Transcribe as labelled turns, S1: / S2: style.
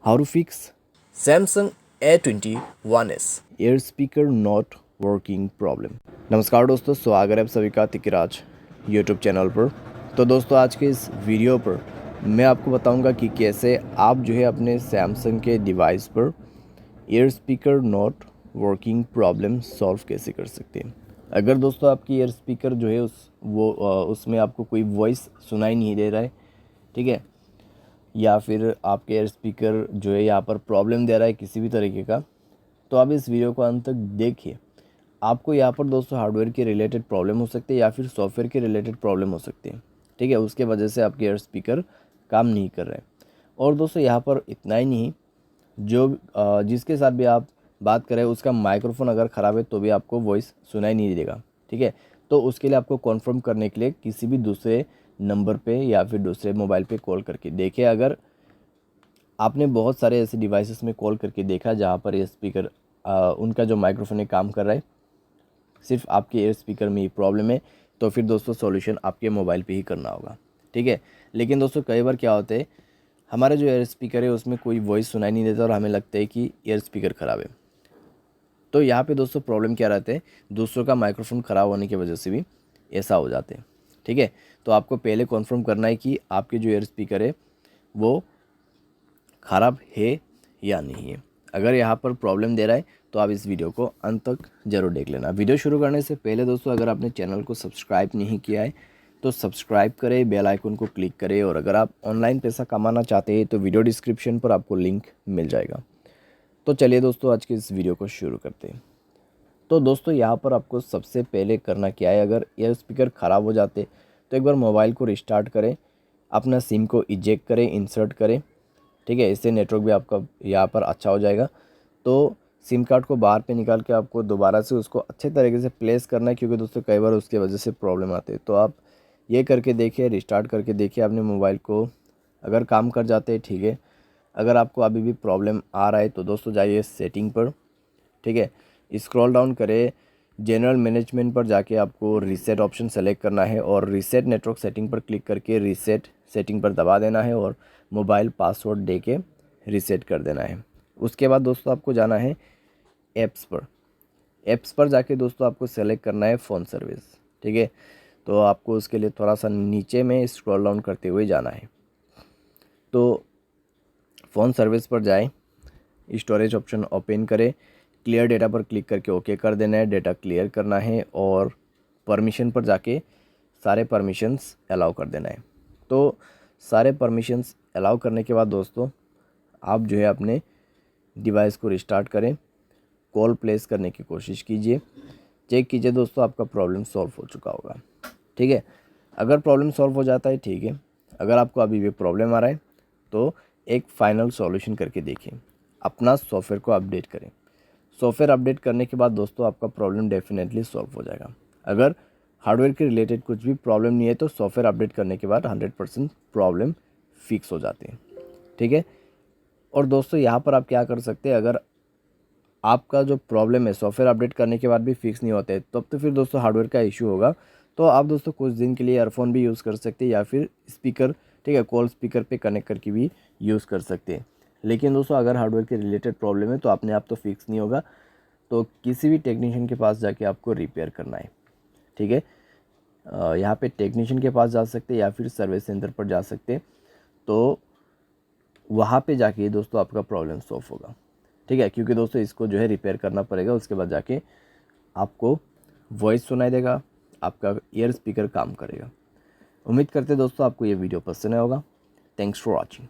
S1: How to fix
S2: Samsung A21S।
S1: Air speaker not working problem. नमस्कार दोस्तों, स्वागत है आप सभी का तिकराज यूट्यूब चैनल पर। तो दोस्तों, आज के इस वीडियो पर मैं आपको बताऊंगा कि कैसे आप जो है अपने सैमसंग के डिवाइस पर air speaker not working problem solve कैसे कर सकते हैं। अगर दोस्तों आपकी एयर स्पीकर जो है उसमें आपको कोई वॉइस सुनाई नहीं दे रहा है, ठीक है, या फिर आपके एयर स्पीकर जो है यहाँ पर प्रॉब्लम दे रहा है किसी भी तरीके का, तो आप इस वीडियो को अंत तक देखिए। आपको यहाँ पर दोस्तों हार्डवेयर के रिलेटेड प्रॉब्लम हो सकती है या फिर सॉफ्टवेयर के रिलेटेड प्रॉब्लम हो सकती है, ठीक है। उसके वजह से आपके एयर स्पीकर काम नहीं कर रहे हैं। और दोस्तों यहाँ पर इतना ही नहीं, जो जिसके साथ भी आप बात करें उसका माइक्रोफोन अगर ख़राब है तो भी आपको वॉइस सुनाई नहीं देगा, ठीक है। तो उसके लिए आपको कॉन्फर्म करने के लिए किसी भी दूसरे नंबर पे या फिर दूसरे मोबाइल पे कॉल करके देखिए। अगर आपने बहुत सारे ऐसे डिवाइसेस में कॉल करके देखा जहाँ पर ये स्पीकर उनका जो माइक्रोफोन है काम कर रहा है, सिर्फ आपके एयर स्पीकर में ही प्रॉब्लम है, तो फिर दोस्तों सॉल्यूशन आपके मोबाइल पे ही करना होगा, ठीक है। लेकिन दोस्तों कई बार क्या होता है, हमारा जो एयर स्पीकर है उसमें कोई वॉइस सुनाई नहीं देता और हमें लगता है कि एयर स्पीकर ख़राब है। तो यहाँ पे दोस्तों प्रॉब्लम क्या रहता है, दूसरों का माइक्रोफोन ख़राब होने की वजह से भी ऐसा हो जाते हैं, ठीक है। तो आपको पहले कन्फर्म करना है कि आपके जो एयर स्पीकर है वो ख़राब है या नहीं है। अगर यहाँ पर प्रॉब्लम दे रहा है तो आप इस वीडियो को अंत तक ज़रूर देख लेना। वीडियो शुरू करने से पहले दोस्तों, अगर आपने चैनल को सब्सक्राइब नहीं किया है तो सब्सक्राइब करें, बेल आइकन को क्लिक करें। और अगर आप ऑनलाइन पैसा कमाना चाहते हैं तो वीडियो डिस्क्रिप्शन पर आपको लिंक मिल जाएगा। तो चलिए दोस्तों, आज के इस वीडियो को शुरू करते हैं। तो दोस्तों यहाँ पर आपको सबसे पहले करना क्या है, अगर एयर स्पीकर ख़राब हो जाते तो एक बार मोबाइल को रिस्टार्ट करें, अपना सिम को इजेक्ट करें, इंसर्ट करें, ठीक है। इससे नेटवर्क भी आपका यहाँ पर अच्छा हो जाएगा। तो सिम कार्ड को बाहर पे निकाल के आपको दोबारा से उसको अच्छे तरीके से प्लेस करना है, क्योंकि दोस्तों कई बार उसकी वजह से प्रॉब्लम आती है। तो आप ये करके देखिए, रिस्टार्ट करके देखिए अपने मोबाइल को। अगर काम कर जाते हैं, ठीक है। अगर आपको अभी भी प्रॉब्लम आ रहा है तो दोस्तों जाइए सेटिंग पर, ठीक है। स्क्रॉल डाउन करें, जनरल मैनेजमेंट पर जाके आपको रीसेट ऑप्शन सेलेक्ट करना है और रीसेट नेटवर्क सेटिंग पर क्लिक करके रीसेट सेटिंग पर दबा देना है और मोबाइल पासवर्ड दे के रीसेट कर देना है। उसके बाद दोस्तों आपको जाना है ऐप्स पर जाके दोस्तों आपको सेलेक्ट करना है फ़ोन सर्विस, ठीक है। तो आपको उसके लिए थोड़ा सा नीचे में स्क्रॉल डाउन करते हुए जाना है। तो फ़ोन सर्विस पर जाएं, स्टोरेज ऑप्शन ओपन करें, क्लियर डेटा पर क्लिक करके ओके कर देना है, डेटा क्लियर करना है और परमिशन पर जाके सारे परमिशंस अलाउ कर देना है। तो सारे परमिशंस अलाउ करने के बाद दोस्तों आप जो है अपने डिवाइस को रिस्टार्ट करें, कॉल प्लेस करने की कोशिश कीजिए, चेक कीजिए दोस्तों आपका प्रॉब्लम सॉल्व हो चुका होगा, ठीक है। अगर प्रॉब्लम सॉल्व हो जाता है, ठीक है। अगर आपको अभी भी प्रॉब्लम आ रहा है तो एक फाइनल सॉल्यूशन करके देखिए, अपना सॉफ्टवेयर को अपडेट करें। सॉफ्टवेयर अपडेट करने के बाद दोस्तों आपका प्रॉब्लम डेफिनेटली सॉल्व हो जाएगा। अगर हार्डवेयर के रिलेटेड कुछ भी प्रॉब्लम नहीं है तो सॉफ्टवेयर अपडेट करने के बाद 100% प्रॉब्लम फिक्स हो जाती है, ठीक है। और दोस्तों यहाँ पर आप क्या कर सकते हैं, अगर आपका जो प्रॉब्लम है सॉफ्टवेयर अपडेट करने के बाद भी फिक्स नहीं होता है तब तो फिर दोस्तों हार्डवेयर का इशू होगा। तो आप दोस्तों कुछ दिन के लिए ईयरफोन भी यूज़ कर सकते हैं या फिर स्पीकर, ठीक है, कॉल स्पीकर पे कनेक्ट करके भी यूज़ कर सकते हैं। लेकिन दोस्तों अगर हार्डवेयर के रिलेटेड प्रॉब्लम है तो अपने आप तो फिक्स नहीं होगा, तो किसी भी टेक्नीशियन के पास जाके आपको रिपेयर करना है, ठीक है। यहाँ पे टेक्नीशियन के पास जा सकते हैं या फिर सर्विस सेंटर पर जा सकते हैं। तो वहाँ पे जाके दोस्तों आपका प्रॉब्लम सॉल्व होगा, ठीक है। क्योंकि दोस्तों इसको जो है रिपेयर करना पड़ेगा, उसके बाद जाके आपको वॉइस सुनाई देगा, आपका ईयर स्पीकर काम करेगा। उम्मीद करते दोस्तों आपको ये वीडियो पसंद आया होगा। Thanks for watching.